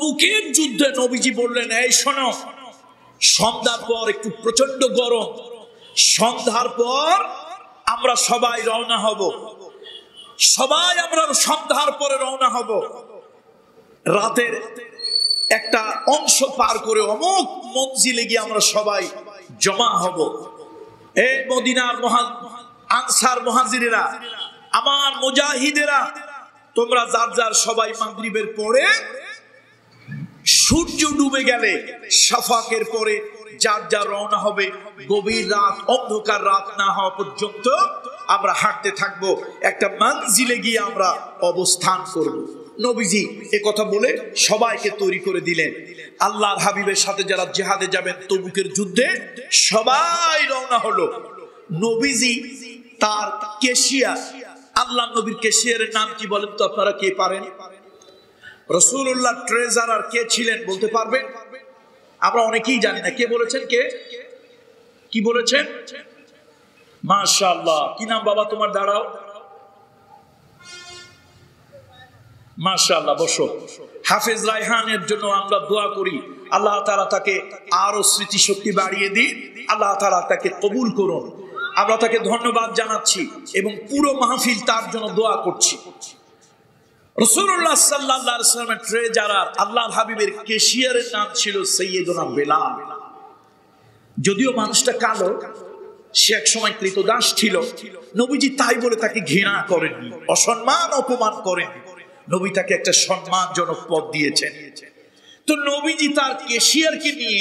তবুকের যুদ্ধে নবীজি বললেন, এই শোনো, সন্ধ্যার পর একটু প্রচন্ড গরম, সন্ধ্যার পর আমরা সবাই রওনা হব, সবাই আমরা সন্ধ্যার পরে রওনা হব, রাতের একটা অংশ পার করে অমুক মঞ্জিলে গিয়ে আমরা সবাই জমা হব। এই মদিনার আনসার মুহাজিরেরা, আমার মুজাহিদেরা, তোমরা যার যার সবাই মাগরিবের পরে সূর্য ডুবে গেলে শাফাকের পরে যার যার রওনা হবে। গভীর রাত, অন্ধকার রাত না হওয়া পর্যন্ত আমরা হাঁটতে থাকবো, একটা মঞ্জিলে গিয়ে আমরা অবস্থান করব। নবীজি এ কথা বলে সবাইকে তৈরি করে দিলেন। আল্লাহর হাবিবের সাথে যারা জিহাদে যাবেন তবুকের যুদ্ধে, সবাই রওনা হলো। নবীজি তার কেশিয়ার, আল্লাহ নবীর কেশিয়ারের নাম কি বলেন তো আপনারা? কে পারেন? রাসূলুল্লাহ ট্রেজারার কে ছিলেন বলতে পারবেন? আমরা অনেকেই জানি না। কে বলেছেন? কে কি বলেছেন? মাশাআল্লাহ। কি নাম বাবা তোমার? দাঁড়াও। মাশাআল্লাহ, বসো। হাফেজ রায়হানের জন্য আমরা দোয়া করি, আল্লাহ তাআলা তাকে আরো স্মৃতিশক্তি বাড়িয়ে দিন, আল্লাহ তাআলা তাকে কবুল করুন। আমরা তাকে ধন্যবাদ জানাচ্ছি এবং পুরো মাহফিল তার জন্য দোয়া করছি। রাসূলুল্লাহ সাল্লাল্লাহু আলাইহি ওয়াসাল্লামের ট্রেজারার, আল্লাহর হাবিবের কেশিয়ারের নাম ছিল সাইয়্যিদুনা বেলাল। যদিও মানুষটা কালো, সে এক সময় কৃতদাস ছিল, নবীজি তাই বলে তাকে ঘৃণা করেননি, অসম্মান অপমান করেননি। নবী তাকে একটা সম্মানজনক পদ দিয়েছেন। তো নবীজি তার কেশিয়ারকে নিয়ে,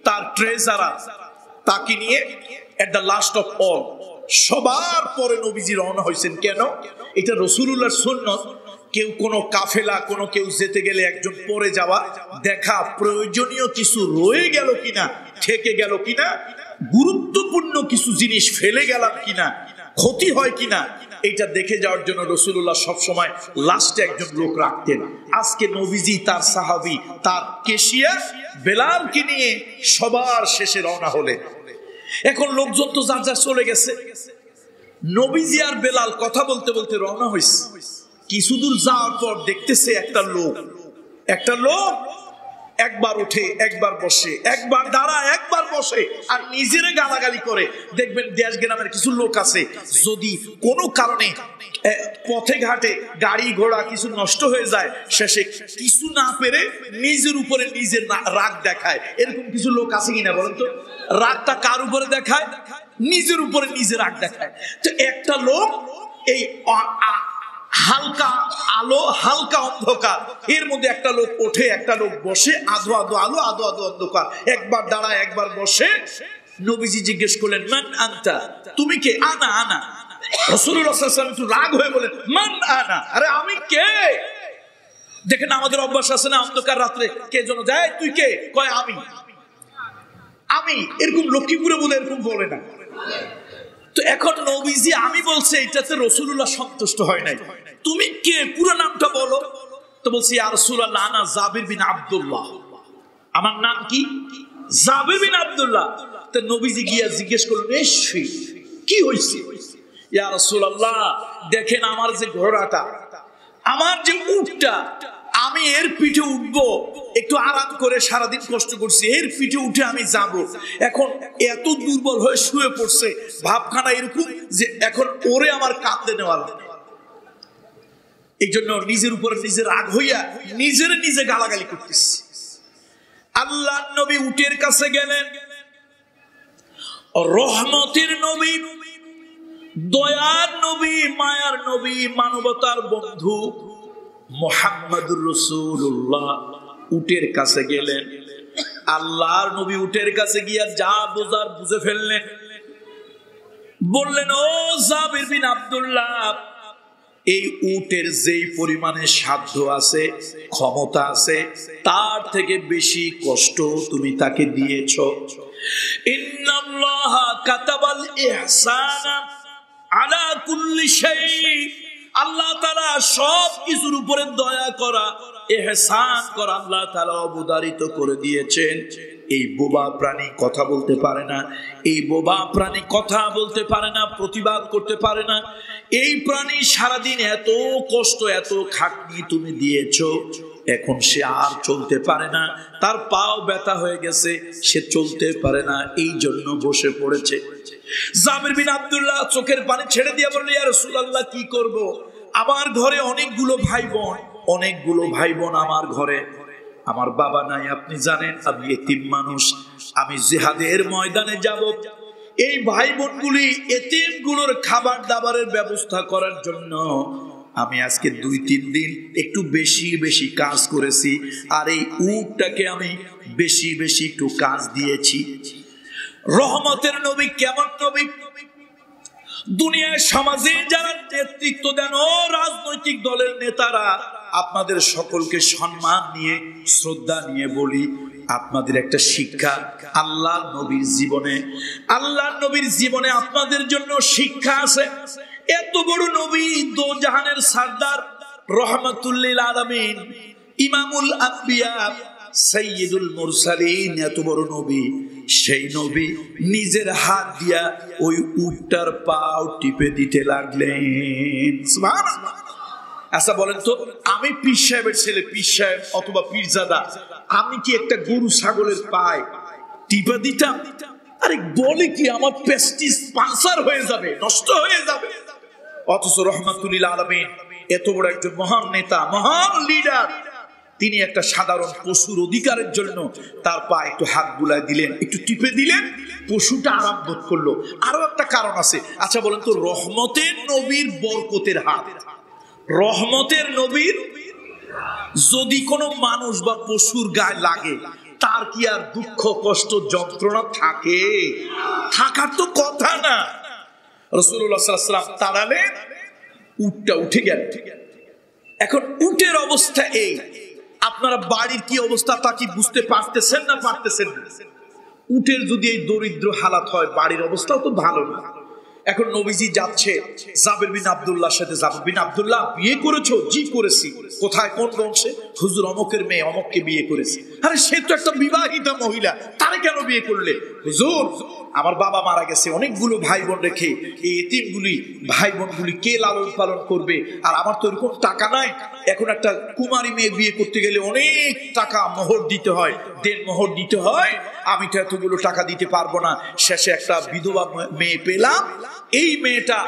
তার ট্রেজারার তাকে নিয়ে at the last of all সবার পরে নবীজি রওনা হয়েছেন। কেন? এটা রাসূলুল্লাহর সুন্নত। কেউ কোনো কাফেলা, কোনো কেউ যেতে গেলে একজন পরে যাওয়া, দেখা প্রয়োজনীয় কিছু রয়ে গেল কিনা, থেকে গেল কিনা, গুরুত্বপূর্ণ কিছু জিনিস ফেলে গেলাম কিনা, ক্ষতি হয় কিনা, এটা দেখে যাওয়ার জন্য রাসূলুল্লাহ সবসময় লাস্টে একজন লোক রাখতেন। আজকে নবীজি তার সাহাবী, তার কেশিয়ার বেলালকে নিয়ে সবার শেষে রওনা হলেন। এখন লোকজন তো যার যার চলে গেছে, নবীজি আর বেলাল কথা বলতে বলতে রওনা হয়েছে। কিছু দূর যাওয়ার পর দেখতেছে একটা লোক একবার উঠে, একবার বসে, একবার দাঁড়ায়, একবার বসে, আর নিজেরে গালাগালি করে। দেখবেন দেশ গ্রামের কিছু লোক আছে, যদি কোনো কারণে পথে ঘাটে গাড়ি ঘোড়া কিছু নষ্ট হয়ে যায়, শেষে কিছু না পেরে নিজের উপরে নিজের রাগ দেখায়। এরকম কিছু লোক আছে কিনা বলেন তো? রাগটা কার উপরে দেখায়? নিজের উপরে নিজে রাগ দেখায়। তো একটা লোক, এই হালকা আলো, হালকা অন্ধকার, এর মধ্যে একটা লোক ওঠে, একটা লোক বসে, আধো আধো আলো, আধো আধো অন্ধকার, একবার দাঁড়ায়, একবার বসে। নবীজি জিজ্ঞেস করলেন, মান আনতা? তুমি কে? আনা আনা। রাসূলুল্লাহ সাল্লাল্লাহু আলাইহি ওয়াসাল্লাম একটু রাগ হয়ে বলেন, মান আনা? আরে আমি কে? দেখেন আমাদের অভ্যাস আছে না, অন্ধকার রাত্রে কে যেন যায়, তুই কে? কয় আমি। এরকম লক্ষ্মীপুরে বলে এরকম বলে না। তো এখন নবীজি আমি বলছে, এটাতে রাসূলুল্লাহ সন্তুষ্ট হয় নাই। তুমি কে? পুরো নামটা বলো। তো বলছি, ইয়া রাসূলুল্লাহ, আনা জাবির বিন আব্দুল্লাহ। আমার নাম কি? জাবির বিন আব্দুল্লাহ। তো নবীজি গিয়া জিজ্ঞেস করলেন, এসি কি হইছে? ইয়া রাসূলুল্লাহ, দেখেন আমার যে ঘোড়াটা, আমার যে উটটা, আমি এর পিঠে উঠবো, একটু আরাম করে সারাদিন কষ্ট করছি, এর পিঠে উঠে আমি যাব। এখন এত দুর্বল হয়ে শুয়ে পড়ছে, ভাবখানা এরকম যে এখন ওরে আমার কাঁদতে নেওয়া লাগে। এই জন্য নিজের উপরে নিজে রাগ হইয়া নিজে গালাগালি করতেছে। আল্লাহ নবী উটের কাছে গেলেন। রহমতের নবী, দয়ার নবী, মায়ার নবী, মানবতার বন্ধু মুহাম্মদুর রাসূলুল্লাহ উটের কাছে গেলেন। আল্লাহর নবী উটের কাছে গিয়া যা বোঝার বুঝে ফেললেন। বললেন, ও জাবির বিন আব্দুল্লাহ, এই উটের যেই পরিমাণে সাধ্য আছে, ক্ষমতা আছে, তার থেকে বেশি কষ্ট তুমি তাকে দিয়েছো। ইন্নাল্লাহা কাতাবাল ইহসানা আলা কুল্লি শাই। আল্লাহ তাআলা সব কিছুর উপরে দয়া করা, ইহসান করা আল্লাহ তাআলা অবধারিত করে দিয়েছেন। এই বোবা প্রাণী কথা বলতে পারে না, এই বোবা প্রাণী কথা বলতে পারে না, প্রতিবাদ করতে পারে না। এই প্রাণী সারাদিন এত কষ্ট, এত খাটনি তুমি দিয়েছো, এখন সে আর চলতে পারে না, তার পাও ব্যথা হয়ে গেছে, সে চলতে পারে না, এই জন্য বসে পড়েছে। জাবির বিন আব্দুল্লাহ চোখের পানি ছেড়ে দিয়ে বললেন, ইয়া রাসূলুল্লাহ, কি করব? আমার ঘরে অনেকগুলো ভাই বোন আমার ঘরে, আমার বাবা নাই, আপনি জানেন আমি এতিম মানুষ, আমি জিহাদের ময়দানে যাব, এই ভাই বোনগুলি এতিমগুলোর খাবার দাবারের ব্যবস্থা করার জন্য আমি আজকে 2-3 দিন একটু বেশি বেশি কাজ করেছি, আর এই উটটাকে আমি বেশি বেশি একটু কাজ দিয়েছি। রহমতের নবী কেমন নবী? দুনিয়ার সমাজে যারা নেতৃত্ব দেন, ও রাজনৈতিক দলের নেতারা, আপনাদের সকলকে সম্মান নিয়ে শ্রদ্ধা নিয়ে বলি, আপনাদের একটা শিক্ষা আল্লাহর নবীর জীবনে আপনাদের জন্য শিক্ষা আছে। এত বড় নবী, দো জাহানের সরদার, রহমাতুল লিল আলামিন, ইমামুল আম্বিয়া, সাইয়্যিদুল মুরসালিন, এত বড় নবী, সেই নবী নিজের হাত দিয়া ওই উটটার পাও টিপে দিতে লাগলেন। সুবহানাল্লাহ। আচ্ছা বলেন তো, আমি পীর সাহেবের ছেলে, পীর সাহেব অথবা পীরজাদা, আমি কি একটা গরু ছাগলের পায়ে টিপে দিতাম? আরে বলে কি, আমার প্রেস্টিজ পালসার হয়ে যাবে, নষ্ট হয়ে যাবে। অথচ রহমাতুল লিল আলামিন, এত বড় একজন মহান নেতা, মহান লিডার, তিনি একটা সাধারণ পশুর অধিকারের জন্য তার পা একটু হাত বুলায় দিলেন, একটু টিপে দিলেন, পশুটা আরাম বোধ করলো। আরো একটা কারণ আছে। আচ্ছা বলেন তো, রহমতের নবীর বরকতের হাত, রহমতের নবীর যদি কোনো মানুষ বা পশুর গায়ে লাগে, তার কি আর দুঃখ কষ্ট যন্ত্রণা থাকে? থাকার তো কথা না। রাসূলুল্লাহ সাল্লাল্লাহু আলাইহি ওয়াসাল্লাম তাড়ালেন, উটটা উঠে গেল। এখন উটের অবস্থা এই, আপনারা বাড়ির কি অবস্থা তা কি বুঝতে পারতেছেন না? পারতেছেন না? উটের যদি এই দরিদ্র হালাত হয়, বাড়ির অবস্থাও তো ভালো না। এখন নবীজি যাচ্ছে জাবির বিন আব্দুল্লাহর সাথে। জাবির বিন আব্দুল্লাহ, বিয়ে করেছো? জি করেছি। কোথায়, কোন বংশে? হুজুর অমকের মেয়ে, অমককে বিয়ে করেছি। আরে সে তো একটা বিবাহিতা মহিলা, তারে কেন বিয়ে করলে? হুজুর আমার বাবা মারা গেছে, অনেকগুলো ভাই বোন রেখে, এই এতিমগুলি ভাই বোনগুলি কে লালন পালন করবে? আর আমার তো এরকম টাকা নাই, এখন একটা কুমারী মেয়ে বিয়ে করতে গেলে অনেক টাকা মোহর দিতে হয়, দেন মোহর দিতে হয়, আমি তো এতগুলো টাকা দিতে পারবো না। শেষে একটা বিধবা মেয়ে পেলাম, এই মেয়েটা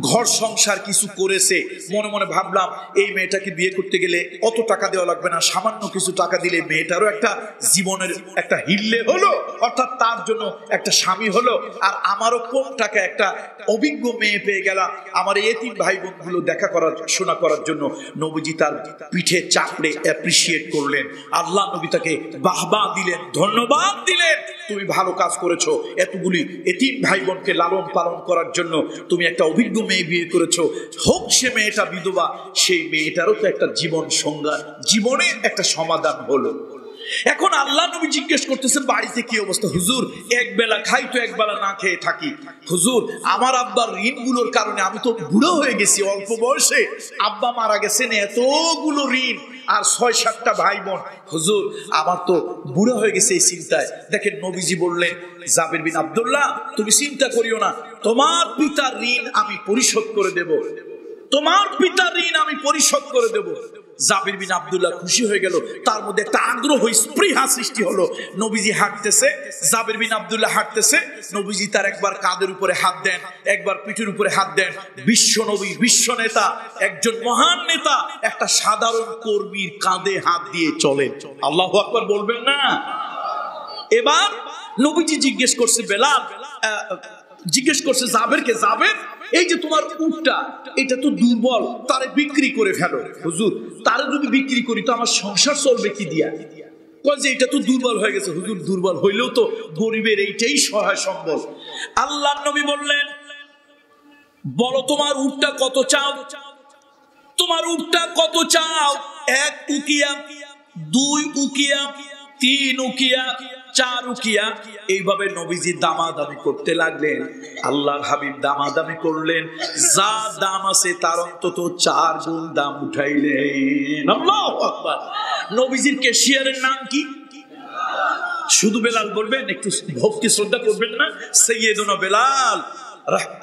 ঘর সংসার কিছু করেছে, মনে মনে ভাবলাম এই মেয়েটাকে বিয়ে করতে গেলে অত টাকা দেওয়া লাগবে না, সামান্য কিছু টাকা দিলে মেয়েটারও একটা জীবনের একটা হিল্লে হলো, অর্থাৎ তার জন্য একটা স্বামী হলো, আর আমারও কম টাকা একটা অভিজ্ঞ মেয়ে পেয়ে গেলাম আমার এতিম ভাই বোনগুলো দেখা করার শোনা করার জন্য। নবীজি তার পিঠে চাপড়ে অ্যাপ্রিসিয়েট করলেন, আল্লাহ নবী তাকে বাহবা দিলেন, ধন্যবাদ দিলেন, তুমি ভালো কাজ করেছো, এতগুলি এতিম ভাই বোনকে লালন পালন করার জন্য তুমি একটা অভিজ্ঞ মেয়ে বিয়ে করেছো, হোক সে মেয়েটা বিধবা, সেই মেয়েটারও তো একটা জীবন সংজ্ঞা, জীবনের একটা সমাধান হলো। এখন আল্লাহ নবী জিজ্ঞেস করতেছেন, বাড়িতে কি অবস্থা? হুজুর এক বেলা খাই তো এক বেলা না খেয়ে থাকি। হুজুর আমার আব্বার ঋণগুলোর কারণে আমি তো বুড়ো হয়ে গেছি, অল্প বয়সে আব্বা মারা গেছেন, এতগুলো ঋণ আর 6-7টা ভাই বোন, হুজুর আমার তো বুড়ো হয়ে গেছে এই চিন্তায়। দেখেন নবীজি বললেন, জাবির বিন আব্দুল্লাহ তুমি চিন্তা করিও না, তোমার পিতার ঋণ আমি পরিশোধ করে দেব, তোমার পিতার ঋণ আমি পরিশোধ করে দেব। জাবির বিন আব্দুল্লাহ খুশি হয়ে গেল, তার মধ্যে একটা আগ্রহ স্পৃহা সৃষ্টি হলো। নবীজি হাঁটতেছে, জাবির বিন আব্দুল্লাহ হাঁটতেছে, নবীজি তার একবার কাঁধের উপরে হাত দেন, একবার পিঠের উপরে হাত দেন। বিশ্ব নবী, বিশ্ব নেতা, একজন মহান নেতা একটা সাধারণ কর্মীর কাঁধে হাত দিয়ে চলেন। আল্লাহু আকবার বলবেন না? এবার নবীজি জিজ্ঞেস করছে বেলাল, জিজ্ঞেস করছে জাবেরকে, জাবের এই যে তোমার উটটা, এটা তো দুর্বল, তারে বিক্রি করে ফেলো। হুজুর তারে যদি বিক্রি করি তো আমার সংসার চলবে কি দিয়া? কয় যে এটা তো দুর্বল হয়ে গেছে। হুজুর দুর্বল হইলেও তো গরিবের এইটাই সহায় সম্বল। আল্লাহর নবী বললেন, বলো তোমার উটটা কত চাও? তোমার উটটা কত চাও? 1 উকিয়া, 2 উকিয়া, 3 উকিয়া, 4 উকিয়া। এইভাবে নবীজি দামাদামি করতে লাগলেন। আল্লাহর হাবিব দামাদামি করলেন, যা দাম আছে তার অন্তত 4 গুণ দাম উঠাইলেন। আল্লাহু আকবার। নবীজির ক্যাশিয়ারের নাম কি? শুধু বেলাল বলবেন? একটু ভক্তি শ্রদ্ধা করবেন না? সাইয়্যিদুনা বেলাল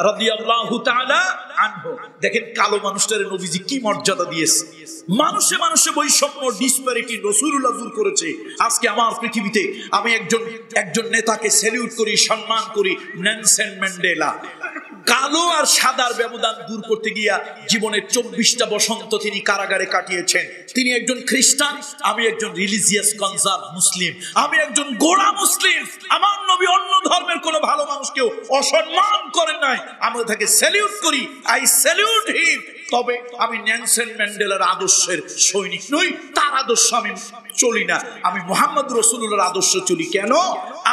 রাদিয়াল্লাহু তাআলা আনহু। দেখেন কালো মানুষটারে নবীজি কি মর্যাদা দিয়েছে, মানুষে মানুষে বৈষম্য ডিসপ্যারিটি রাসূলুল্লাহ দূর করেছে। আজকে আমার পৃথিবীতে আমি একজন নেতাকে স্যালিউট করি, সম্মান করি, নেলসন ম্যান্ডেলা। কালো আর সাদার ব্যবধান দূর করতে গিয়া জীবনের 24টা বসন্ত তিনি কারাগারে কাটিয়েছেন। তিনি একজন খ্রিস্টান, আমি একজন রিলিজিয়াস কনজার্ভ মুসলিম, আমি একজন গোঁড়া মুসলিম। আমার নবী অন্য ধর্মের কোন ভালো মানুষকেও অসম্মান করেন নাই, আমরা তাকে স্যালিউট করি, আই স্যালিউট হিম। তবে আমি নেলসন ম্যান্ডেলার আদর্শের সৈনিক নই, তার আদর্শ আমি চলি না, আমি মুহাম্মদ রাসূলুল্লাহর আদর্শ চলি। কেন?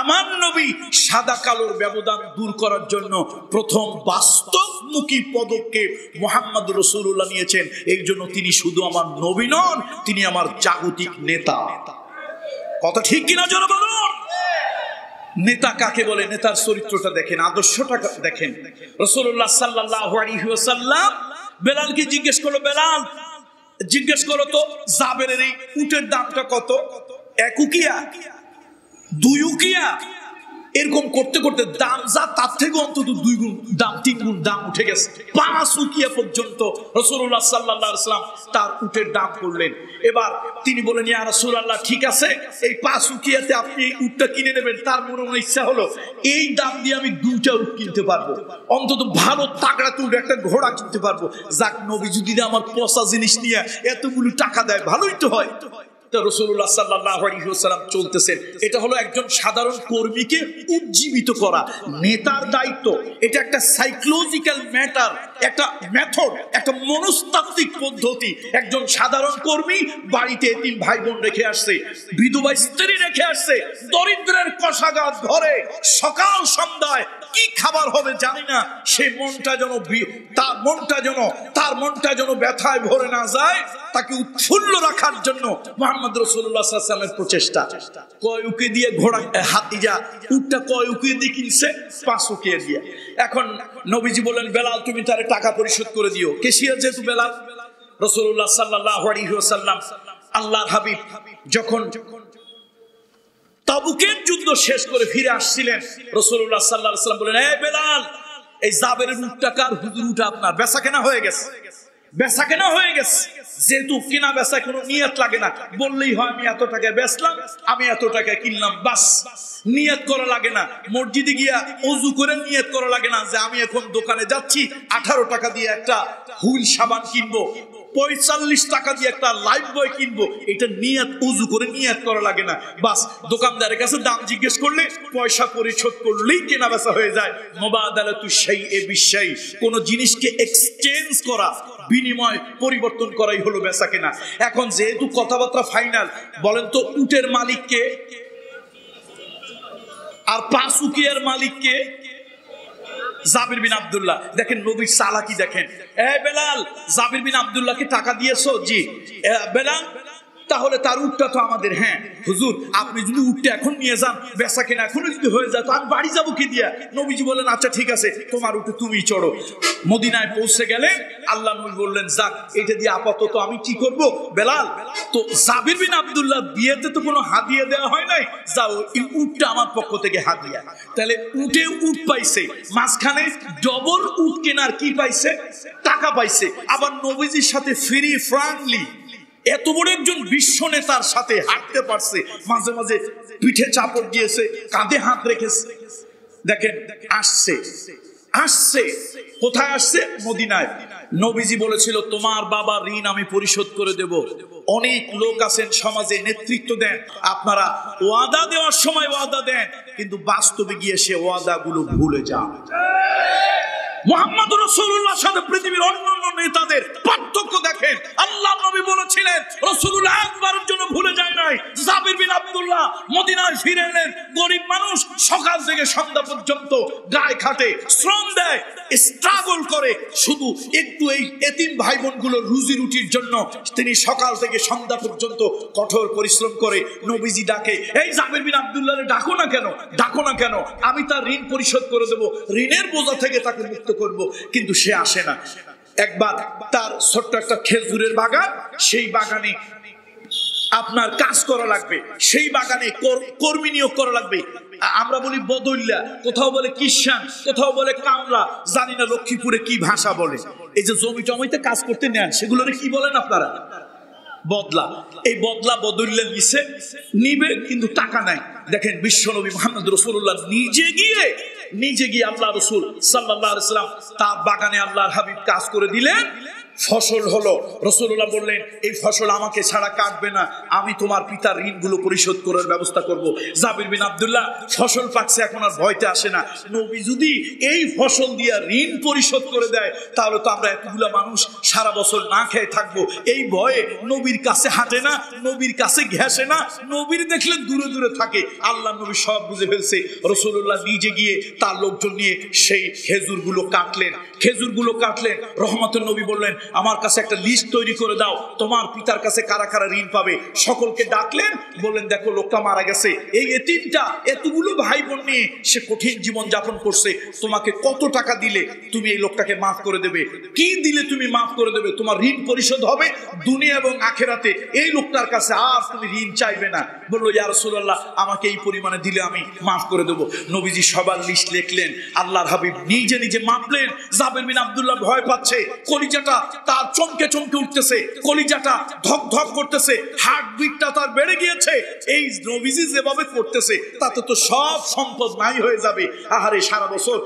আমার নবী সাদা কালোর ব্যবধান দূর করার জন্য প্রথম বাস্তবমুখী পদক্ষেপ মুহাম্মদ রাসূলুল্লাহ নিয়েছেন। এই জন্য তিনি শুধু আমার নবী নন, তিনি আমার জাগতিক নেতা। কথা ঠিক কিনা জোরে বলুন। নেতা কাকে বলে? নেতার চরিত্রটা দেখেন, আদর্শটা দেখেন। রাসূলুল্লাহ সাল্লাল্লাহু আলাইহি ওয়াসাল্লাম বেলালকে জিজ্ঞেস করলো, বেলাল জিজ্ঞেস করো তো জাবেরের এই উটের দামটা কত? 1 উকিয়া, 2 উকিয়া, এরকম করতে করতে দাম যা তার থেকে অন্তত 2 গুণ দাম, 3 গুণ দাম উঠে গেছে। 5 উকিয়া পর্যন্ত রাসূলুল্লাহ সাল্লাল্লাহু আলাইহি ওয়াসাল্লাম তার উটের দাম করলেন। এবার তিনি বলেন, ইয়া রাসূলুল্লাহ ঠিক আছে, এই 5 উকিয়াতে আপনি এই উটটা কিনে নেবেন। তার মনে ইচ্ছা হলো এই দাম দিয়ে আমি 2টা উট কিনতে পারবো, অন্তত ভালো তাগড়া উট, একটা ঘোড়া কিনতে পারবো। যাক, নবী যদি আমার পচা জিনিস নিয়ে এতগুলো টাকা দেয় ভালোই তো হয়। রাসূলুল্লাহ সাল্লাল্লাহু আলাইহি ওয়াসাল্লাম চলতেছেন। এটা হলো একজন সাধারণ কর্মীকে উজ্জীবিত করা, নেতার দায়িত্ব। এটা একটা সাইকোলজিক্যাল ম্যাটার, একটা মেথড, একটা মনস্তাত্ত্বিক পদ্ধতি। একজন সাধারণ কর্মী বাড়িতে 3 ভাই বোন রেখে আসছে, বিধবা স্ত্রী রেখে আসছে, দরিদ্রের কষাঘাত ধরে সকাল সন্ধ্যায় কি খাবার হবে জানি না, সে তার মনটা যেন ব্যথায় ভরে না যায়, তাকে উৎফুল্ল রাখার জন্য মুহাম্মদ রাসূলুল্লাহ সাল্লাল্লাহু আলাইহি ওয়াসাল্লামের প্রচেষ্টা। কয় উকি দিয়ে ঘোড়া হাতিজা উটটা কয় উকি দিয়ে কিনছে? 5 উকি দিয়ে। এখন নবীজি বলেন, বেলাল তুমি তারে টাকা পরিশোধ করে দিও। কেশিয়ার যেহেতু বেলাল। রাসূলুল্লাহ সাল্লাল্লাহু আলাইহি ওয়াসাল্লাম আল্লাহর হাবিব যখন তাবুকের যুদ্ধ শেষ করে ফিরে আসছিলেন, রাসূলুল্লাহ সাল্লাল্লাহু আলাইহি ওয়াসাল্লাম বলেন, এই বেলাল, এই জাবেরের উটটা কার? হুজুর উটটা আপনার। বেচা কেনা হয়ে গেছে, বেচা কেনা হয়ে গেছে। যেহেতু কেনা বেচা কোনো নিয়ত লাগে না, বললেই হয় আমি এত টাকায় বেচলাম, আমি এত টাকায় কিনলাম, বাস। নিয়ত করা লাগে না, মসজিদে গিয়া ওযু করে নিয়ত করা লাগে না যে আমি এখন দোকানে যাচ্ছি 18 টাকা দিয়ে একটা হুইল সাবান কিনবো, 45 টাকা দিয়ে একটা লাইফ বয় কিনবো। এটা নিয়ত, ওযু করে নিয়ত করা লাগে না, বাস। দোকানদারের কাছে দাম জিজ্ঞেস করলে পয়সা পরিশোধ করলেই কেনা বেচা হয়ে যায়। মুবাদালাতু শাইই বিশাই, কোন জিনিসকে এক্সচেঞ্জ করা, বিনিময় পরিবর্তন করাই হলো বেচা কেনা। এখন যেহেতু কথাবার্তা ফাইনাল, বলেন তো উটের মালিককে আর 5 উকিয়ার মালিককে? জাবির বিন আব্দুল্লাহ। দেখেন নবীর চালাকি দেখেন। বেলাল, জাবির বিন আব্দুল্লাহকে টাকা দিয়েছো? জি। বেলাল, তাহলে তার উটটা তো আমাদের। হ্যাঁ হুজুর, আপনি যদি উটটা এখন নিয়ে যান, বেচা কেনা এখনো যদি হয়ে যায়, তো আমি বাড়ি যাবো কি দিয়া? নবীজি বলেন, আচ্ছা ঠিক আছে, তোমার উটে তুমি চড়ো। মদিনায় পৌঁছে গেলেন, আল্লাহ নবী বললেন, যাক, এটা দিয়ে আপাতত আমি কি করব? বেলাল, তো জাবির বিন আব্দুল্লাহ বিয়েতে তো কোনো হাদিয়া দেওয়া হয় নাই, যাও এই উটটা আমার পক্ষ থেকে হাদিয়া। তাহলে উটে উট পাইছে, মাঝখানে ডবল উট কেনার কি পাইছে? টাকা পাইছে। আবার নবীজির সাথে ফ্রি ফ্রাঙ্কলি এত বড় একজন বিশ্ব নেতার সাথে হাঁটতে পারছে, মাঝে মাঝে পিঠে চাপড় দিয়েছে, কাঁধে হাত রেখেছে। দেখেন আসছে কোথায় আসছে? মদিনায়। নবীজি বলেছিল, তোমার বাবার ঋণ আমি পরিশোধ করে দেব। অনেক লোক আছেন সমাজে, নেতৃত্ব দেন, আপনারা ওয়াদা দেওয়ার সময় ওয়াদা দেন, কিন্তু বাস্তবে গিয়ে সে ওয়াদাগুলো ভুলে যান। মুহাম্মদ রাসূলুল্লাহর সাথে পৃথিবীর অন্যান্য নেতাদের পার্থক্য দেখেন। আল্লাহ নবী বলেছিলেন, রাসূলুল্লাহ একবারের জন্য ভুলে যায় নাই। জাবির বিন আব্দুল্লাহ মদিনায় ফিরে এলেন, গরিব মানুষ, সকাল থেকে সন্ধ্যা পর্যন্ত গায়ে খাটে, শ্রম দেয়, স্ট্রাগল করে, শুধু একটু এই এতিম ভাই বোনগুলোর রুজি রুটির জন্য তিনি সকাল থেকে সন্ধ্যা পর্যন্ত কঠোর পরিশ্রম করে। নবীজি ডাকে, এই জাবির বিন আব্দুল্লাহরে ডাকো না কেন, ডাকো না কেন, আমি তার ঋণ পরিশোধ করে দেবো, ঋণের বোঝা থেকে তাকে মুক্ত করব। কিন্তু সে আসে না। একবার তার ছোট্ট একটা খেজুরের বাগান, সেই বাগানে আপনার কাজ করা লাগবে, সেই বাগানে কর্মী নিয়োগ করা লাগবে। আমরা বলি বদল্লা, কোথাও বলে কিষান, কোথাও বলে কামলা, জানি না লক্ষ্মীপুরে কি ভাষা বলে। এই যে জমি জমিতে কাজ করতে নেন, সেগুলোরে কি বলেন আপনারা? বদলা। এই বদলা বদল্লা নিবে, কিন্তু টাকা নাই। দেখেন বিশ্বনবী মুহাম্মদ রাসূলুল্লাহ নিজে গিয়ে আল্লাহ রাসূল সাল্লাল্লাহু আলাইহি ওয়াসাল্লাম তার বাগানে আল্লাহর হাবিব কাজ করে দিলেন। ফসল হলো, রাসূলুল্লাহ বললেন এই ফসল আমাকে ছাড়া কাটবে না, আমি তোমার পিতার ঋণগুলো পরিশোধ করার ব্যবস্থা করব। জাবির বিন আব্দুল্লাহ, ফসল পাকছে, এখন আর ভয়তে আসে না। নবী যদি এই ফসল দিয়ে ঋণ পরিশোধ করে দেয়, তাহলে তো আমরা এতগুলা মানুষ সারা বছর না খেয়ে থাকবো। এই ভয়ে নবীর কাছে হাঁটে না, নবীর কাছে ঘেঁষে না, নবীর দেখলে দূরে দূরে থাকে। আল্লাহ নবী সব বুঝে ফেলছে। রাসূলুল্লাহ নিজে গিয়ে তার লোকজন নিয়ে সেই খেজুরগুলো কাটলেন। রহমতের নবী বললেন আমার কাছে একটা লিস্ট তৈরি করে দাও, তোমার পিতার কাছে কারা কারা ঋণ পাবে। সকলকে ডাকলেন, বললেন দেখো লোকটা মারা গেছে, এই এতিমটা এতগুলো ভাই বোন নিয়ে সে কঠিন জীবন যাপন করছে, তোমাকে কত টাকা দিলে তুমি এই লোকটাকে মাফ করে দেবে? কি দিলে তুমি মাফ করে দেবে? তোমার ঋণ পরিশোধ হবে দুনিয়া এবং আখেরাতে, এই লোকটার কাছে আর তুমি ঋণ চাইবে না। বললো ইয়া রাসূলুল্লাহ, আমাকে এই পরিমাণে দিলে আমি মাফ করে দেবো। নবীজি সবার লিস্ট লিখলেন, আল্লাহর হাবিব নিজে নিজে মাপলেন। জাবির বিন আব্দুল্লাহ ভয় পাচ্ছে, কলিজাটা তার চমকে চমকে উঠতেছে, কলিজাটা ধক ধক করতেছে, হার্টবিটটা তার বেড়ে গিয়েছে। এই নবীজি যেভাবে করতেছে তাতে তো সব সম্পদ নাই হয়ে যাবে। আহারে সারা বছর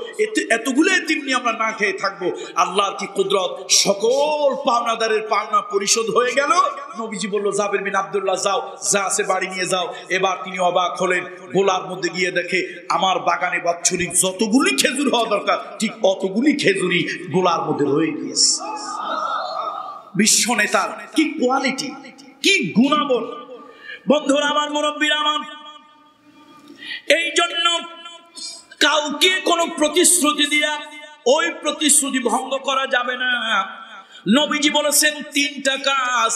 এতগুলো এতিম নিয়ে আমরা না খেয়ে থাকবো। আল্লাহর কি কুদরত, সকল পাওনাদারের পাওনা পরিশোধ হয়ে গেল। নবীজি বলল জাবির বিন আব্দুল্লাহ যাও, যা আছে বাড়ি নিয়ে যাও। এবার তিনি অবাক হলেন, গোলার মধ্যে গিয়ে দেখে আমার বাগানে বাৎসরিক যতগুলি খেজুর হওয়া দরকার ঠিক অতগুলি খেজুরই গোলার মধ্যে রয়ে গিয়েছে। বিশ্ব নেতার কি কোয়ালিটি, কি গুণাবন! বন্ধুরা আমার, মুরব্বীরা আমার, এই জন্য কাউকে কোনো প্রতিশ্রুতি দিয়া ওই প্রতিশ্রুতি ভঙ্গ করা যাবে না। নবীজি বলেছেন তিনটা কাজ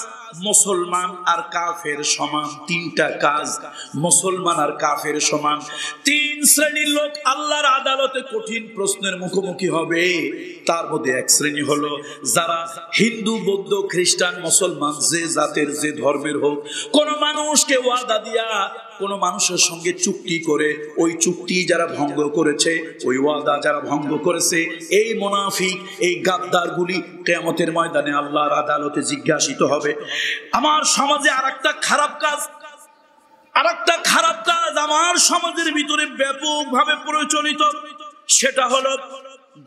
মুসলমান আর কাফের সমান। তিনটা কাজ মুসলমান আর কাফের সমান। তিন শ্রেণীর লোক আল্লাহর আদালতে কঠিন প্রশ্নের মুখোমুখি হবে। তার মধ্যে এক শ্রেণী হলো যারা হিন্দু, বৌদ্ধ, খ্রিস্টান, মুসলমান, যে জাতের যে ধর্মের হোক, কোন মানুষকে ওয়াদা দিয়া কোন মানুষের সঙ্গে চুক্তি করে ওই চুক্তি যারা ভঙ্গ করেছে, ওই ওয়াদা যারা ভঙ্গ করেছে, এই মুনাফিক, এই গাদ্দারগুলি কিয়ামতের ময়দানে আল্লাহর আদালতে জিজ্ঞাসিত হবে। আমার সমাজে আরেকটা খারাপ কাজ আমার সমাজের ভিতরে ব্যাপকভাবে প্রচলিত, সেটা হলো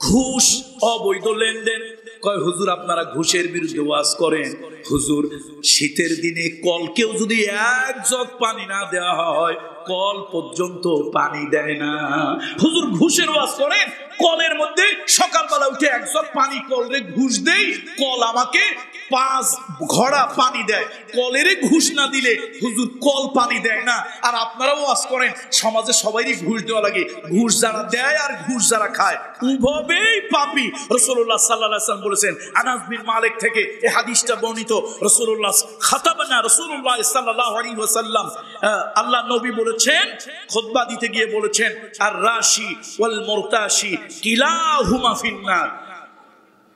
ঘুষ, অবৈধ লেনদেন। কয় হুজুর আপনারা ঘুষের বিরুদ্ধে ওয়াজ করেন। হুজুর শীতের দিনে কলকেও যদি এক জগ পানি না দেওয়া হয়, কল পর্যন্ত পানি দেয় না। হুজুর ঘুষের ওয়াজ করেন, কলের মধ্যে সকালবেলা উঠে এক জগ পানি কলরে ঘুষ দেই, কল আমাকে 5 ঘড়া পানি দেয়। কলের ঘুষ না দিলে হুজুর কল পানি দেয় না। আর আপনারাও ওয়াজ করেন সমাজে সবাইরই ঘুষ দেওয়া লাগে। ঘুষ যারা দেয় আর ঘুষ যারা খায় উভবেই পাপী। রাসূলুল্লাহ সাল্লাল্লাহু আলাইহি ওয়াসাল্লাম বলেছেন, আনাস বিন মালিক থেকে এই হাদিসটা বর্ণিত। রাসূলুল্লাহ খাতাবানা রাসূলুল্লাহ সাল্লাল্লাহু আলাইহি ওয়াসাল্লাম, আল্লাহ নবী বলেছেন, খুতবা দিতে গিয়ে বলেছেন, আর রাশি ওয়াল মুরতাশি কিলাহুমা ফিন্নার।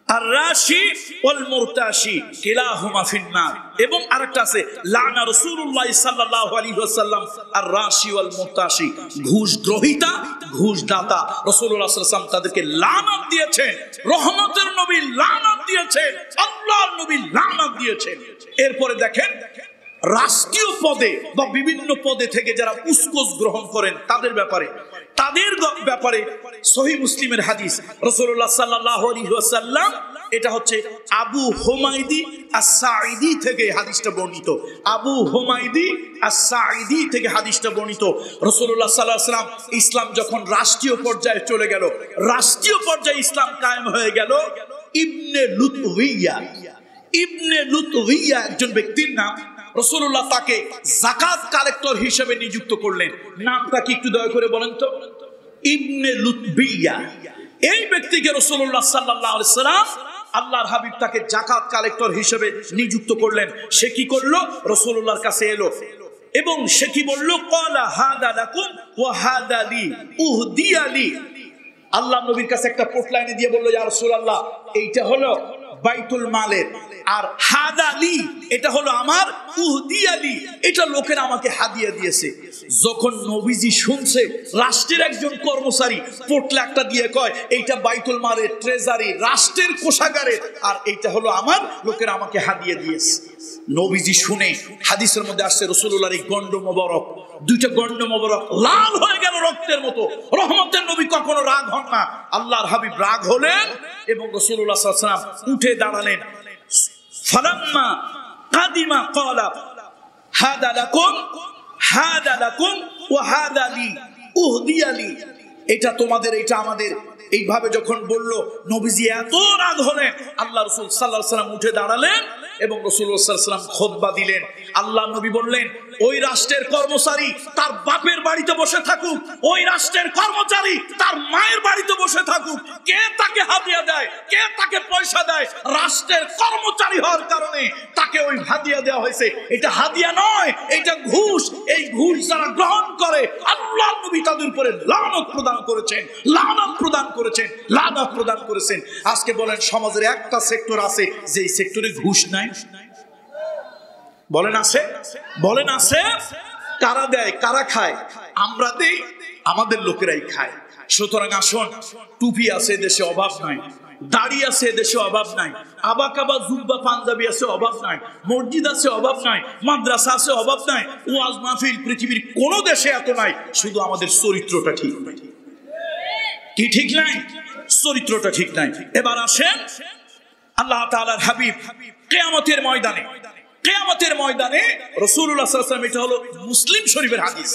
আর রাশি ওয়াল মুরতাশি কিলাহুমা ফিন্নার। এবং আরেকটা আছে, লানা রাসূলুল্লাহ সাল্লাল্লাহু আলাইহি ওয়াসাল্লাম আর রাশি ওয়াল মুরতাশি, ঘুষদ্রোহিতা, ঘুষদাতা। রাসূলুল্লাহ সাল্লাল্লাহু আলাইহি ওয়াসাল্লাম তাদেরকে লানত দিয়েছেন। রহমতের নবী লানত দিয়েছেন, আল্লাহর নবী লানত দিয়েছেন। এরপরে দেখেন রাষ্ট্রীয় পদে বা বিভিন্ন পদে থেকে যারা উস্কোস গ্রহণ করেন তাদের ব্যাপারে সহিহ মুসলিমের হাদিস, রাসূলুল্লাহ সাল্লাল্লাহু আলাইহি ওয়াসাল্লাম, এটা হচ্ছে আবু হুমায়দি আস-সাঈদি থেকে হাদিসটা বর্ণিত। আবু হুমায়দি আস-সাঈদি থেকে হাদিসটা বর্ণিত। রাসূলুল্লাহ সাল্লাল্লাহু আলাইহি ওয়াসাল্লাম ইসলাম যখন রাষ্ট্রীয় পর্যায়ে চলে গেল, রাষ্ট্রীয় পর্যায়ে ইসলাম কায়েম হয়ে গেল, ইবনে লুতবিয়া একজন ব্যক্তির নাম। রাসূলুল্লাহ তাকে যাকাত কালেক্টর হিসেবে নিযুক্ত করলেন। নামটা কি একটু দয়া করে বলেন তো? ইবনে লুতবিয়া। এই ব্যক্তিকে রাসূলুল্লাহ সাল্লাল্লাহু আলাইহি ওয়াসাল্লাম, আল্লাহর হাবিব তাকে যাকাত কালেক্টর হিসেবে নিযুক্ত করলেন। সে কি করলো? রাসূলুল্লাহর কাছে এলো এবং সে কি বলল? ক্বালা হাদা লাকুম ওয়া হাদা লি উহদিয়া লি। আল্লাহ নবীর কাছে একটা পোটলা এনে দিয়ে বলল, ইয়া রাসূলুল্লাহ, এইটা হলো বাইতুল মালের, আর হাদালি এটা হলো আমার উহদিয়ালি, এটা লোকেরা আমাকে হাদিয়া দিয়েছে। যখন নবীজি শুনছে রাষ্ট্রের একজন কর্মচারী পোটলা একটা দিয়ে কয় এইটা বাইতুল মালের ট্রেজারি রাষ্ট্রের কোষাগারের, আর এইটা হলো আমার, লোকেরা আমাকে হাদিয়া দিয়েছে। নবীজি শুনে, হাদিসের মধ্যে আসছে রাসূলুল্লাহর এই গন্ড মোবারক, দুইটা গন্ড মোবারক লাল হয়ে গেল রক্তের মতো। রহমতের নবী কখনো রাগ হন না, আল্লাহর হাবিব রাগ হলেন এবং রাসূলুল্লাহ সাল্লাল্লাহু আলাইহি ওয়াসাল্লাম উঠে দাঁড়ালেন। ফালাম্মা কাদিমা ক্বালা হাদা লাকুম ওয়া হাদা লি উহদিয়ালি, এটা তোমাদের, এটা আমাদের, এইভাবে যখন বলল নবীজি এত রাগ হলেন, আল্লাহ রাসূল সাল্লাল্লাহু আলাইহি ওয়াসাল্লাম উঠে দাঁড়ালেন এবং রাসূলুল্লাহ সাল্লাল্লাহু আলাইহি ওয়াসাল্লাম খুতবা দিলেন। আল্লাহ নবী বললেন, ওই রাষ্ট্রের কর্মচারী তার বাপের বাড়িতে বসে থাকুক, ওই রাষ্ট্রের কর্মচারী তার মায়ের বাড়িতে বসে থাকুক, কে তাকে হাদিয়া দেয়, কে তাকে পয়সা দেয়, রাষ্ট্রের কর্মচারী হওয়ার কারণে তাকে ওই হাদিয়া দেওয়া হয়েছে। এটা হাদিয়া নয়, এটা ঘুষ। এই ঘুষ যারা গ্রহণ করে আল্লাহ নবী তাদের উপরে লানত প্রদান করেছেন, লানত প্রদান করেছেন, লানত প্রদান করেছেন। আজকে বলেন সমাজের একটা সেক্টর আছে যে সেক্টরে ঘুষ নাই? বলেন আছে? বলেন আছে? কারা দেয়, কারা খায়? আমরা দেই, আমাদের লোকেরাই খায়। সুতরাং আসুন, টুপি আছে দেশে অভাব নাই, দাড়ি আছে দেশে অভাব নাই, আবাকাবা জুব্বা পাঞ্জাবি আছে অভাব নাই, মসজিদ আছে অভাব নাই, মাদ্রাসা আছে অভাব নাই, ওয়াজ মাহফিল পৃথিবীর কোন দেশে এত নাই। শুধু আমাদের চরিত্রটা ঠিক নাই। কি ঠিক নাই? চরিত্রটা ঠিক নাই। এবার আসেন আল্লাহ তাআলার হাবিব কিয়ামতের ময়দানে, কিয়ামতের ময়দানে রাসূলুল্লাহ সাল্লাল্লাহু আলাইহি ওয়াসাল্লাম, এটা হলো মুসলিম শরীফের হাদিস,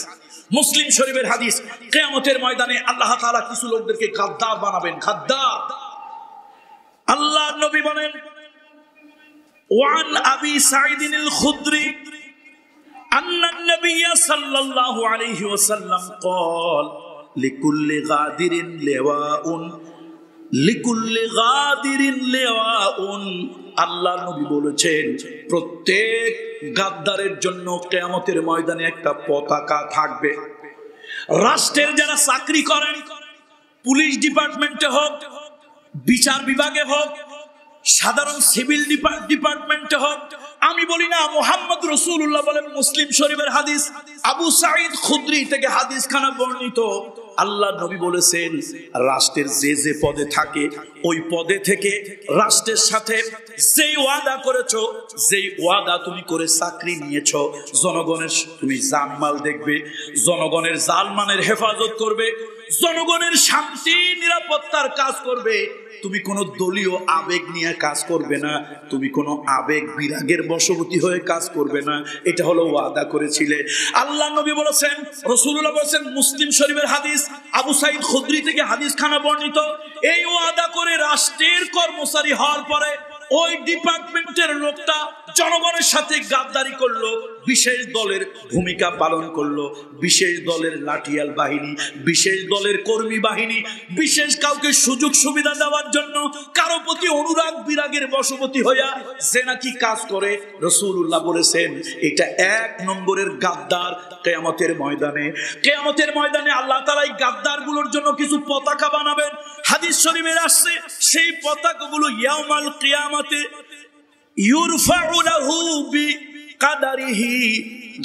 মুসলিম শরীফের হাদিস। কিয়ামতের ময়দানে আল্লাহ তাআলা কিছু লোকদেরকে গাদ্দার বানাবেন, গাদ্দার। আল্লাহ নবী বলেন, ওয়ান আবি সাঈদিল খুদরি আন্নান নবী সাল্লাল্লাহু আলাইহি ওয়াসাল্লাম ক্বাল লিকুল্লি গাদিরিন লিওয়াউন, লিকুল্লি গাদিরিন লিওয়াউন। আল্লাহ নবী বলেছেন, প্রত্যেক গাদ্দারের জন্য কিয়ামতের ময়দানে একটা পতাকা থাকবে। রাষ্ট্রের যারা চাকরি করেন, পুলিশ ডিপার্টমেন্টে হোক, বিচার বিভাগে হোক, সাধারণ সিভিল ডিপার্টমেন্টে হোক, আমি বলি না, মুহাম্মদ রাসূলুল্লাহ বলেন, মুসলিম শরীফের হাদিস, আবু সাঈদ খুদরি থেকে হাদিস খানা বর্ণিত। আল্লাহ নবী বলেছেন, রাষ্ট্রের যে যে পদে থাকে ওই পদে থেকে রাষ্ট্রের সাথে যেই ওয়াদা করেছো, যেই ওয়াদা তুমি করে চাকরি নিয়েছো, জনগণের তুমি জানমাল দেখবে, জনগণের জালমানের হেফাজত করবে, জনগণের শান্তি নিরাপত্তার কাজ করবে। তুমি কোনো দলীয় আবেগ নিয়ে কাজ করবে না, তুমি কোনো আবেগ বিরাগের বশবর্তী হয়ে কাজ করবে না। এটা হলো ওয়াদা করেছিলে। আল্লাহ নবী বলেছেন, রাসূলুল্লাহ বলেছেন, মুসলিম শরীফের হাদিস, আবু সাঈদ খুদরি থেকে হাদিস খানা বর্ণিত। এই ওয়াদা করে রাষ্ট্রের কর্মচারী হওয়ার পরে ওই ডিপার্টমেন্টের লোকটা জনগণের সাথে গাদ্দারি করলো, বিশেষ দলের ভূমিকা পালন করলো, বিশেষ দলের লাঠিয়াল বাহিনী, বিশেষ দলের কর্মী বাহিনী, বিশেষ কাউকে সুযোগ সুবিধা দেওয়ার জন্য কারো প্রতি অনুরাগ বিরাগের বশবর্তী হইয়া যে নাকি কাজ করে, রাসূলুল্লাহ বলেছেন এটা এক নম্বরের গাদ্দার। কিয়ামতের ময়দানে, কিয়ামতের ময়দানে আল্লাহ তাআলা এই গাদ্দারগুলোর জন্য কিছু পতাকা বানাবেন। হাদিস শরীফে আসছে, সেই পতাকাগুলো ইয়াউমাল কিয়ামতে ইউরফাউ লাহু বিকাদারিহি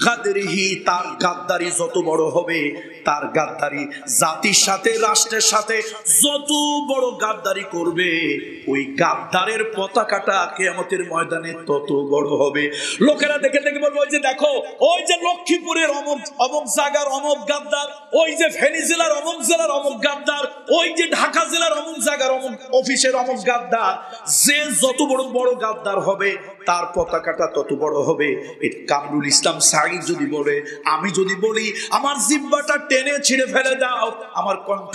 গাদরিহি, তার গাদ্দারি যত বড় হবে, তার গাদ্দারি জাতির সাথে, রাষ্ট্রের সাথে যত বড় গাদ্দারি করবে, ওই গাদ্দারের পতাকাটা কিয়ামতের ময়দানে তত বড় হবে। লোকেরা দেখে দেখে বলবে, ওই যে দেখো, ওই যে লক্ষ্মীপুরের অমুক জায়গার অমুক গাদ্দার, ওই যে ফেনী জেলার অমুক জেলার অমুক গাদ্দার, ওই যে ঢাকা জেলার অমুক জায়গার অমুক অফিসের অমুক গাদ্দার। যে যত বড় বড় গাদ্দার হবে তার পতাকাটা তত বড় হবে। এটা কামরুল ইসলাম সাঈদ যদি বলে, আমি যদি বলি আমার জিহ্বাটা টেনে ছিঁড়ে ফেলে দাও, আমার কণ্ঠ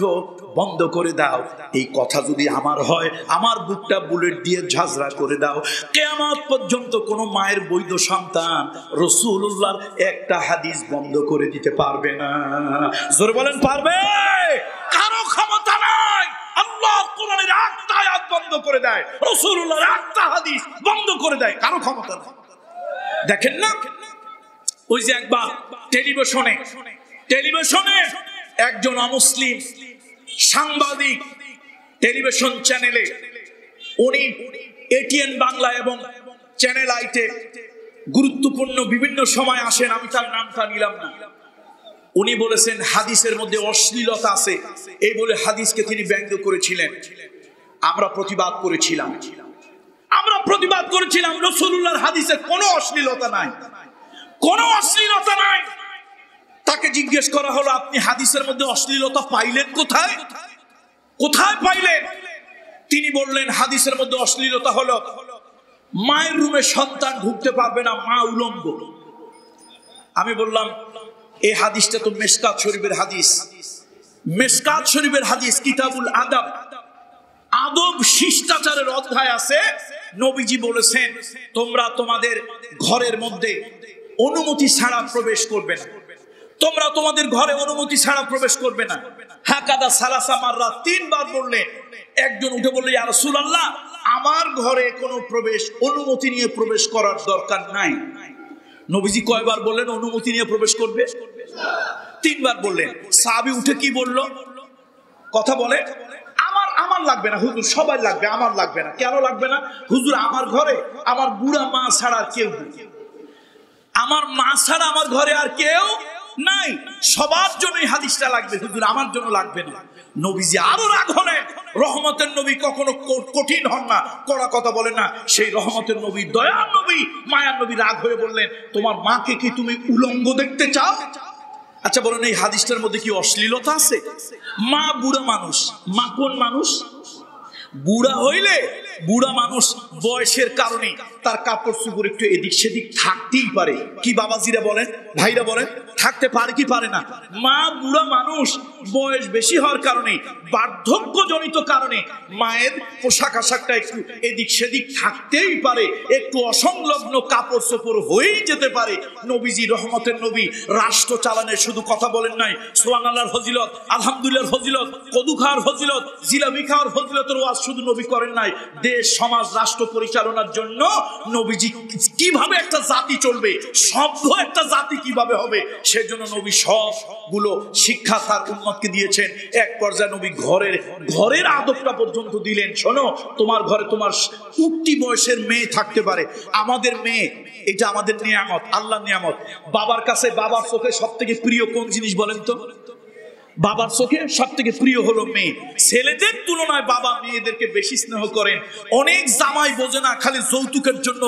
বন্ধ করে দাও, এই কথা যদি আমার হয়, আমার বুকটা বুলেট দিয়ে ঝাঁঝরা করে দাও, কিয়ামত পর্যন্ত কোন মায়ের বৈধ সন্তান রাসূলুল্লাহর একটা হাদিস বন্ধ করে দিতে পারবে না। জোরে বলেন, পারবে? কারো ক্ষমতা নাই। আল্লাহ কোরআনের একটা আয়াত বন্ধ করে দেয়, রাসূলুল্লাহর একটা হাদিস বন্ধ করে দেয়, কারো ক্ষমতা নাই। দেখেন না, ওই যে একবার টেলিভিশনে একজন অমুসলিম সাংবাদিক টেলিভিশন চ্যানেলে উনি এটিএন বাংলা এবং চ্যানেল আইতে গুরুত্বপূর্ণ বিভিন্ন সময় আসেন, আমি তার নামটা নিলাম না। উনি বলেছেন হাদিসের মধ্যে অশ্লীলতা আছে, এই বলে হাদিসকে তিনি ব্যঙ্গ করেছিলেন। আমরা প্রতিবাদ করেছিলাম, রাসূলুল্লাহর হাদিসে কোনো অশ্লীলতা নাই, কোনো অশ্লীলতা নাই। তাকে জিজ্ঞেস করা হলো, আপনি হাদিসের মধ্যে অশ্লীলতা পাইলেন কোথায়? কোথায় পাইলেন? তিনি বললেন, হাদিসের মধ্যে অশ্লীলতা হলো মায়ের রুমে সন্তান ঢুকতে পারবে না, মা উলঙ্গ। আমি বললাম, এই হাদিসটা তো মিশকাত শরীফের হাদিস, মিশকাত শরীফের হাদিস, কিতাবুল আদব, আদব শিষ্টাচারের অধ্যায় আছে। নবীজি বলেছেন, তোমরা তোমাদের ঘরের মধ্যে অনুমতি ছাড়া প্রবেশ করবে না, তোমরা তোমাদের ঘরে অনুমতি ছাড়া প্রবেশ করবে না। হাকাদা সালাসা মাররা, 3 বার বললেন। একজন উঠে বলল, ইয়া রাসূলুল্লাহ, আমার ঘরে কোনো অনুমতি নিয়ে প্রবেশ করার দরকার নাই। নবীজি কয়বার বললেন অনুমতি নিয়ে প্রবেশ করবে? 3 বার বললেন। সাহাবী উঠে কি বলল? কথা বলে, আমার লাগবে না হুজুর, সবাই লাগবে, আমার লাগবে না। কেন লাগবে না? হুজুর, আমার ঘরে আমার বুড়া মা ছাড়া আর কেউ নেই, আমার মা ছাড়া আমার ঘরে আর কেউ নাই, সবার জন্যই হাদিসটা লাগবে, হুজুর আমার জন্য লাগবে না। নবীজি আরো রাগ হলেন। রহমতের নবী কখনো কঠিন হন না, কড়া কথা বলেন না। সেই রহমতের নবী, দয়ার নবী, মায়ার নবী রাগ হয়ে বললেন, তোমার মাকে কি তুমি উলঙ্গ দেখতে চাও? আচ্ছা বলেন, এই হাদিসটার মধ্যে কি অশ্লীলতা আছে? মা বুড়া মানুষ, মা কোন মানুষ? বুড়া হইলে বুড়া মানুষ বয়সের কারণে তার কাপড় চোপড় একটু এদিক সেদিক থাকতেই পারে। কি বাবাজিরা বলেন, ভাইরা বলেন, থাকতে পারে কি পারে না? মা বুড়া মানুষ বয়স বেশি হওয়ার কারণে, বার্ধক্যজনিত কারণে মায়ের পোশাক আশাকটা একটু এদিক সেদিক থাকতেই পারে, একটু অসংলগ্ন কাপড় চোপড় হয়েই যেতে পারে। নবীজি রহমতের নবী রাষ্ট্র চালানের শুধু কথা বলেন নাই, সুবহানাল্লাহর ফজিলত, আলহামদুলিল্লাহর ফজিলত, কদু খাওয়ার ফজিলত, জিলাপি খাওয়ার ফজিলতের ওয়াজ শুধু নবী করেন নাই, দেশ সমাজ রাষ্ট্র পরিচালনার জন্য নবীজি কিভাবে একটা জাতি চলবে, সভ্য একটা জাতি কিভাবে হবে, সেজন্য নবী সবগুলো শিক্ষা তার উম্মতকে দিয়েছেন। এক পর্যায়ে নবী ঘরের আদবটা পর্যন্ত দিলেন। শোনো, তোমার ঘরে তোমার উঠতি বয়সের মেয়ে থাকতে পারে, আমাদের মেয়ে, এটা আমাদের নিয়ামত, আল্লাহর নিয়ামত। বাবার কাছে, বাবার চোখে সব থেকে প্রিয় কোন জিনিস বলেন তো? বাবার চোখে সব থেকে প্রিয় হলো মেয়ে। ছেলেদের তুলনায় বাবা মেয়েদেরকে বেশি স্নেহ করেন। অনেক জামাই বোঝে না, খালি যৌতুকের জন্য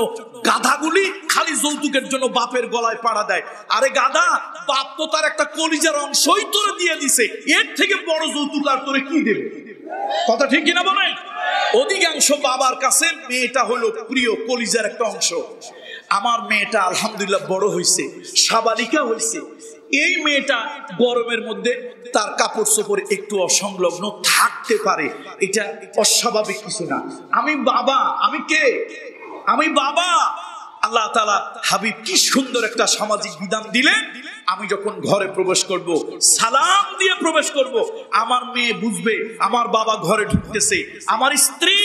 গাধাগুলি খালি যৌতুকের জন্য বাপের গলায় পাড়া দেয়। আরে গাধা, বাপ তো তার একটা কলিজার অংশই তোরে দিয়ে দিছে, এর থেকে বড় যৌতুক আর তোরে কি দেবে? কথা ঠিক কিনা বলেন? অধিকাংশ বাবার কাছে মেয়েটা হলো প্রিয়, কলিজার একটা অংশ। আমার মেয়েটা আলহামদুলিল্লাহ বড় হয়েছে, সাবালিকা হয়েছে। এই মেয়েটা গরমের মধ্যে তার কাপড় চোপড় একটু অসংলগ্ন থাকতে পারে, এটা অস্বাভাবিক কিছু না। আমি বাবা, আমি কে? আমি বাবা। আল্লাহ তাআলা হাবিব কি সুন্দর একটা সামাজিক বিধান দিলেন। আমি যখন ঘরে প্রবেশ করব, সালাম দিয়ে প্রবেশ করব, আমার মেয়ে বুঝবে আমার বাবা ঘরে ঢুকতেছে। আমার স্ত্রী,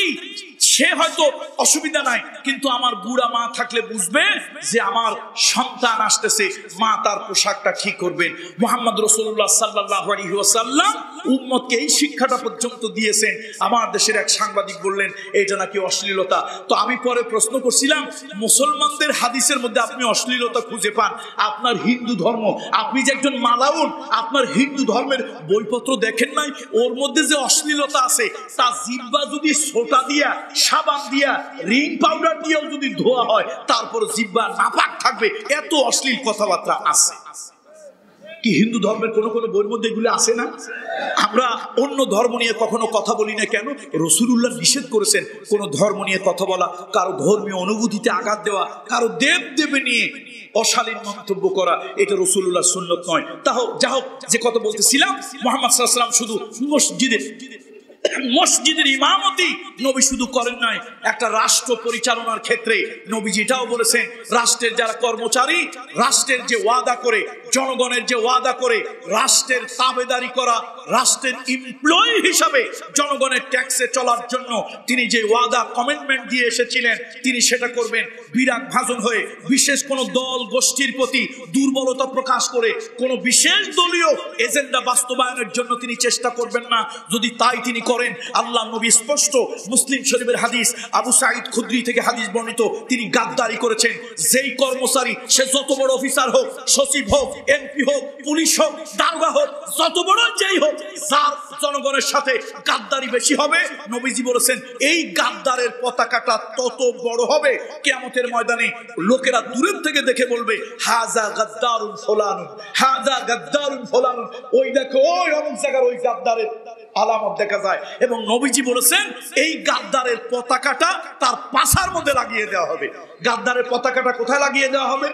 সে হয়তো অসুবিধা নাই, কিন্তু আমার বুড়া মা থাকলে বুঝবে যে আমার সন্তান আসতেছে, মা তার পোশাকটা ঠিক করবেন। মুহাম্মদ রাসূলুল্লাহ সাল্লাল্লাহু আলাইহি ওয়াসাল্লাম উম্মতকে এই শিক্ষাটা পর্যন্ত দিয়েছেন। আমার দেশের এক সাংবাদিক বললেন এটা নাকি অশ্লীলতা। তো আমি পরে প্রশ্ন করছিলাম, মুসলমানদের হাদিসের মধ্যে আপনি অশ্লীলতা খুঁজে পান, আপনার হিন্দু ধর্ম, আপনি যে একজন মালাউন, আপনার হিন্দু ধর্মের বইপত্র দেখেন নাই? ওর মধ্যে যে অশ্লীলতা আছে, তা জিহ্বা যদি সোটা দিয়া, সাবান দিয়া, রিং পাউডার দিয়েও যদি ধোয়া হয়, তারপর জিহ্বা নাপাক থাকবে, এত অশ্লীল কথাবার্তা আছে। কি হিন্দু ধর্মের কোন কোন বইয়ের মধ্যে এগুলো আছে না? আমরা অন্য ধর্ম নিয়ে কখনো কথা বলি না কেন? রাসূলুল্লাহ নিষেধ করেছেন কোন ধর্ম নিয়ে কথা বলা, কারো ধর্মীয় অনুভূতিতে আঘাত দেওয়া, কারো দেব নিয়ে অশালীন মন্তব্য করা, এটা রাসূলুল্লাহর সুন্নত নয়। যা হোক, যে কথা বলতেছিলাম, মুহাম্মদ সাল্লাল্লাহু আলাইহি ওয়াসাল্লাম শুধু মসজিদের ইমামতি নবী শুধু করেন নাই, একটা রাষ্ট্র পরিচালনার ক্ষেত্রে নবী যেটাও বলেছেন, রাষ্ট্রের যারা কর্মচারী, রাষ্ট্রের যে ওয়াদা করে জনগণের যে ওয়াদা করে রাষ্ট্রের তাবেদারি করা, রাষ্ট্রের এমপ্লয়ি হিসাবে জনগণের ট্যাক্সে চলার জন্য তিনি যে ওয়াদা কমিটমেন্ট দিয়ে এসেছিলেন তিনি সেটা করবেন। বিরাগ ভাজন হয়ে বিশেষ কোনো দল গোষ্ঠীর প্রতি দুর্বলতা প্রকাশ করে কোনো বিশেষ দলীয় এজেন্ডা বাস্তবায়নের জন্য তিনি চেষ্টা করবেন না। যদি তাই তিনি করেন, আল্লাহ নবী স্পষ্ট মুসলিম শরীফের হাদিস, আবু সাঈদ খুদরি থেকে হাদিস বর্ণিত, তিনি গাদ্দারি করেছেন। যেই কর্মচারী সে যত বড় অফিসার হোক, সচিব হোক, এমপি হোক, পুলিশ হোক, দারোগা হোক, যত বড় যেই হোক, যার জনগণের সাথে গাদ্দারি বেশি হবে, নবীজি বলেছেন এই গাদ্দারের পতাকাটা তত বড় হবে, কিয়ামতের ময়দানে লোকেরা দূরের থেকে দেখে বলবে হাজা গাদ্দারুন ফুলানুন, হাজা গাদ্দারুন ফুলানুন, ওই দেখো ওই অমুক জায়গার ওই গাদ্দারের আলামত দেখা যায়। এবং নবীজি বলেছেন এই গাদ্দারের পতাকাটা তার পাছার মধ্যে লাগিয়ে দেওয়া হবে। গাদ্দারের পতাকাটা কোথায় লাগিয়ে দেওয়া হবে?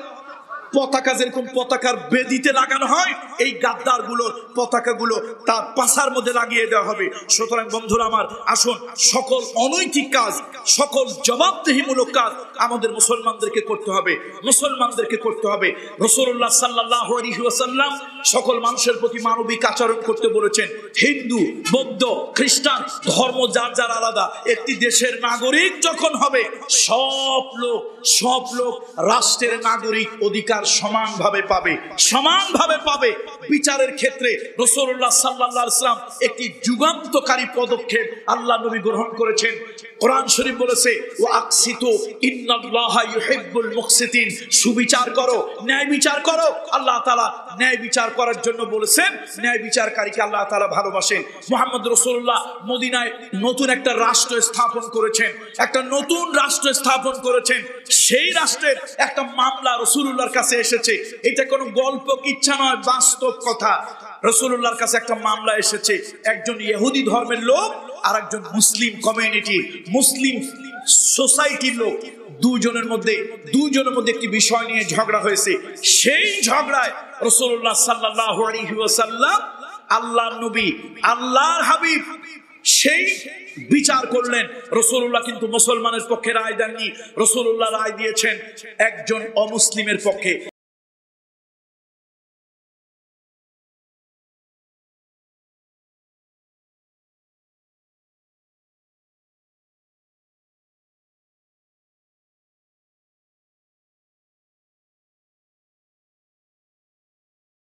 পতাকা যেরকম পতাকার বেদিতে লাগানো হয়, এই গাদ্দার গুলোর পতাকা গুলো তার পাছার মধ্যে লাগিয়ে দেওয়া হবে। সুতরাং বন্ধুরা আমার, আসুন সকল অনৈতিক কাজ, সকল জবাবদিহিমূলক কাজ আমাদের মুসলমানদেরকে করতে হবে, মুসলমানদেরকে করতে হবে। রাসূলুল্লাহ সাল্লাল্লাহু আলাইহি ওয়াসাল্লাম সকল মানুষের প্রতি মানবিক আচরণ করতে বলেছেন। হিন্দু, বৌদ্ধ, খ্রিস্টান ধর্ম যার যার আলাদা, একটি দেশের নাগরিক যখন হবে সব লোক রাষ্ট্রের নাগরিক অধিকার সমানভাবে পাবে, সমানভাবে পাবে। বিচারের ক্ষেত্রে রাসূলুল্লাহ সাল্লাল্লাহু আলাইহি ওয়াসাল্লাম একটি যুগান্তকারী পদক্ষেপ আল্লাহ নবী গ্রহণ করেছেন। কোরআন শরীফ বলেছে ওয়া আকসিতু ইন্নাল্লাহা ইউহিব্বুল মুকসিতিন, সুবিচার করো, ন্যায় বিচার করো। আল্লাহ তাআলা ন্যায় বিচার করার জন্য বলেছেন, ন্যায় বিচারকারীকে আল্লাহ তাআলা ভালোবাসেন। মুহাম্মদ রাসূলুল্লাহ মদিনায় নতুন একটা রাষ্ট্র স্থাপন করেছেন, একটা নতুন রাষ্ট্র স্থাপন করেছেন। সেই রাষ্ট্রের একটা মামলা রাসূলুল্লাহর কাছে এসেছে। এটা কোনো গল্প কিচ্ছা নয়, বাস্তব কথা। রাসূলুল্লাহর কাছে একটা মামলা এসেছে। একজন ইহুদি ধর্মের লোক আর একজন মুসলিম কমিউনিটি, মুসলিম সোসাইটির লোক, দুজনের মধ্যে একটি বিষয় নিয়ে ঝগড়া হয়েছে। সেই ঝগড়ায় রাসূলুল্লাহ সাল্লাল্লাহু আলাইহি ওয়াসাল্লাম, আল্লাহর নবী, আল্লাহর হাবিব সেই বিচার করলেন। রাসূলুল্লাহ কিন্তু মুসলমানের পক্ষে রায় দেননি, রাসূলুল্লাহ রায় দিয়েছেন একজন অমুসলিমের পক্ষে।